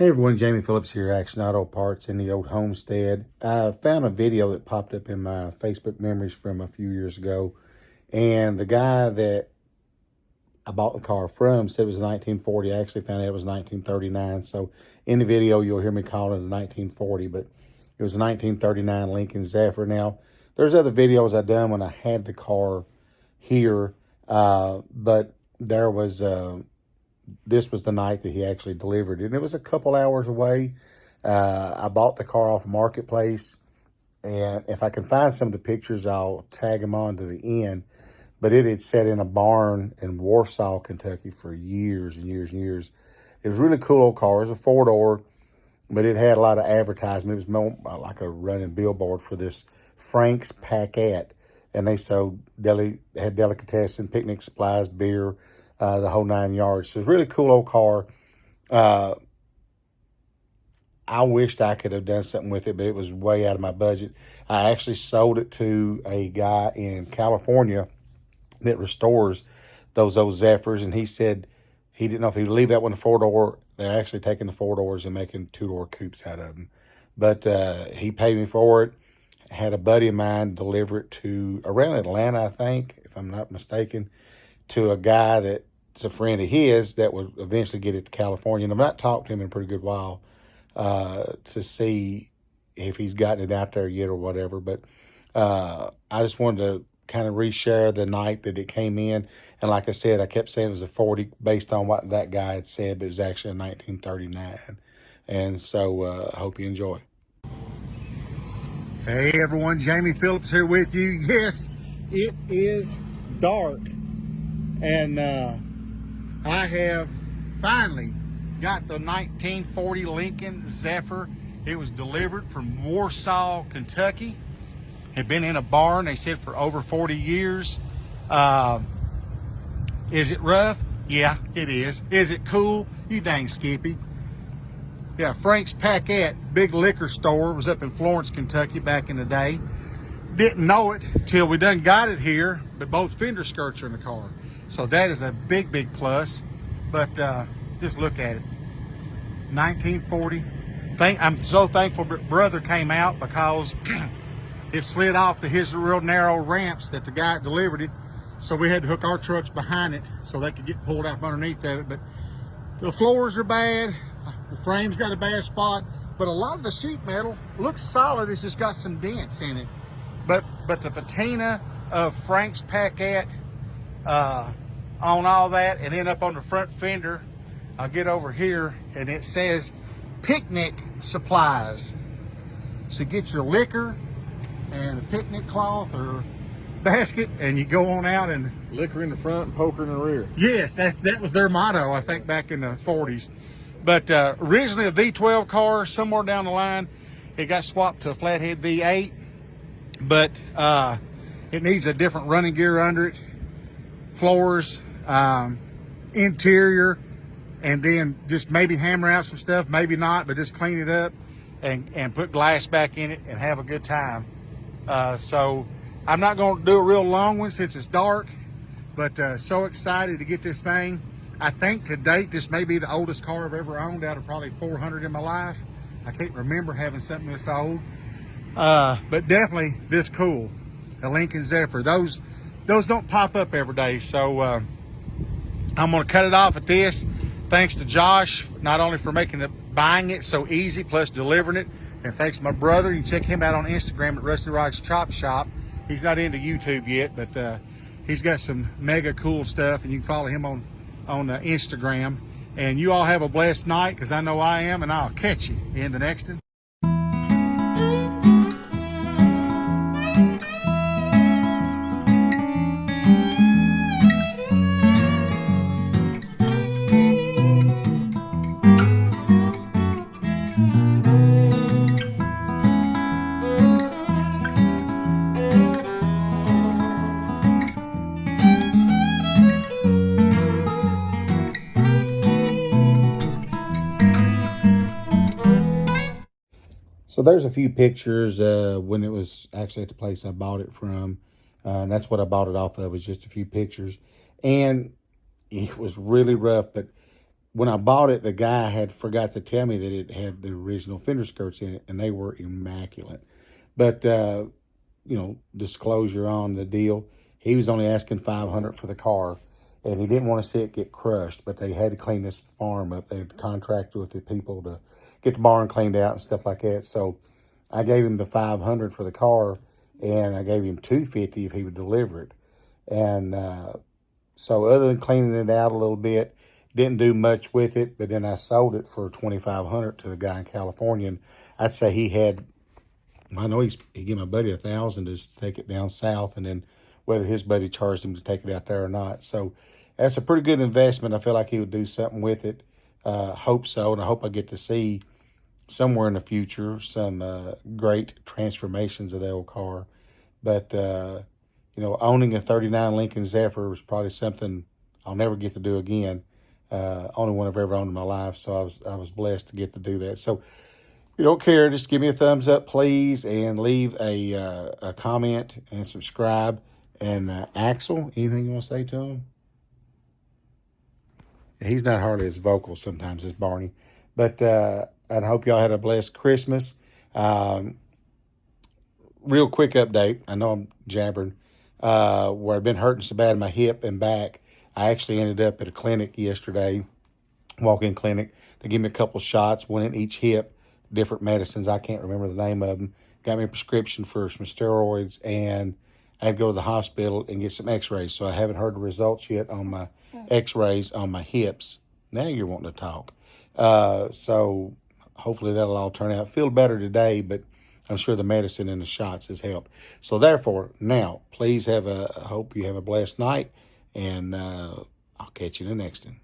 Hey everyone, Jamie Phillips here, Action Auto Parts in the old homestead. I found a video that popped up in my Facebook memories from a few years ago, and the guy that I bought the car from said it was 1940. I actually found out it was 1939, so in the video you'll hear me calling it a 1940, but it was a 1939 Lincoln Zephyr. Now, there's other videos I done when I had the car here, but there was... this was the night that he actually delivered it. And it was a couple hours away. I bought the car off Marketplace. And if I can find some of the pictures, I'll tag them on to the end. But it had sat in a barn in Warsaw, Kentucky for years and years and years. It was a really cool old car. It was a four-door, but it had a lot of advertisement. It was more like a running billboard for this Frank's Packette. And they sold had delicatessen, picnic supplies, beer, the whole 9 yards. So it's a really cool old car. I wished I could have done something with it, but it was way out of my budget. I actually sold it to a guy in California that restores those old Zephyrs, and he said he didn't know if he'd leave that one a four-door. They're actually taking the four doors and making two-door coupes out of them. But he paid me for it. Had a buddy of mine deliver it to around Atlanta, I think, if I'm not mistaken, to a guy that's a friend of his that would eventually get it to California. And I've not talked to him in a pretty good while to see if he's gotten it out there yet or whatever. But I just wanted to kind of reshare the night that it came in. And like I said, I kept saying it was a 40 based on what that guy had said, but it was actually a 1939. And so I hope you enjoy. Hey everyone, Jamie Phillips here with you. Yes, it is dark. And I have finally got the 1940 Lincoln Zephyr. It was delivered from Warsaw, Kentucky. Had been in a barn, they said, for over 40 years. Is it rough? Yeah, it is. Is it cool? You dang skippy. Yeah, Frank's Packette, big liquor store, was up in Florence, Kentucky back in the day. Didn't know it till we done got it here, but both fender skirts are in the car. So that is a big, big plus. But just look at it. 1940. I'm so thankful brother came out because it slid off to his real narrow ramps that the guy delivered it. So we had to hook our trucks behind it so they could get pulled out from underneath of it. But the floors are bad. The frame's got a bad spot. But a lot of the sheet metal looks solid. It's just got some dents in it. But the patina of Frank's Packette on all that, and then up on the front fender, I'll get over here, and it says picnic supplies. So get your liquor and a picnic cloth or basket, and you go on out and liquor in the front and poker in the rear. Yes, that was their motto, I think, back in the 40s. But originally a V12 car, somewhere down the line, it got swapped to a flathead V8, but it needs a different running gear under it, floors, interior, and then just maybe hammer out some stuff, maybe not, but just clean it up and put glass back in it and have a good time. So I'm not going to do a real long one since it's dark, but so excited to get this thing. I think to date this may be the oldest car I've ever owned out of probably 400 in my life. I can't remember having something this old, but definitely this cool, a Lincoln Zephyr. Those don't pop up every day, so I'm going to cut it off at this. Thanks to Josh, not only for buying it so easy, plus delivering it, and thanks to my brother. You can check him out on Instagram at Rusty Rod's Chop Shop. He's not into YouTube yet, but he's got some mega cool stuff, and you can follow him on Instagram. And you all have a blessed night, because I know I am, and I'll catch you in the next one. So there's a few pictures when it was actually at the place I bought it from. And that's what I bought it off of, was just a few pictures. And it was really rough, but when I bought it, the guy had forgot to tell me that it had the original fender skirts in it, and they were immaculate. But disclosure on the deal, he was only asking $500 for the car, and he didn't want to see it get crushed. But they had to clean this farm up. They had contracted with the people to get the barn cleaned out and stuff like that. So I gave him the $500 for the car, and I gave him $250 if he would deliver it. And so other than cleaning it out a little bit, didn't do much with it. But then I sold it for $2,500 to the guy in California, and I'd say he had. I know he gave my buddy $1,000 to take it down south, and then whether his buddy charged him to take it out there or not. So that's a pretty good investment. I feel like he would do something with it. Hope so, and I hope I get to see somewhere in the future some great transformations of the old car. But owning a '39 Lincoln Zephyr was probably something I'll never get to do again. Only one I've ever owned in my life, so I was blessed to get to do that. So if you don't care, just give me a thumbs up, please, and leave a comment and subscribe. And Axel, anything you want to say to him? He's not hardly as vocal sometimes as Barney. But I hope y'all had a blessed Christmas. Real quick update. I know I'm jabbering. Where I've been hurting so bad in my hip and back, I actually ended up at a clinic yesterday, walk-in clinic. They gave me a couple shots, one in each hip, different medicines. I can't remember the name of them. Got me a prescription for some steroids, and I had to go to the hospital and get some x-rays. So I haven't heard the results yet on my x-rays on my hips. Now you're wanting to talk. So hopefully that'll all turn out. Feel better today, but I'm sure the medicine and the shots has helped. So therefore, now, please hope you have a blessed night, and I'll catch you in the next one.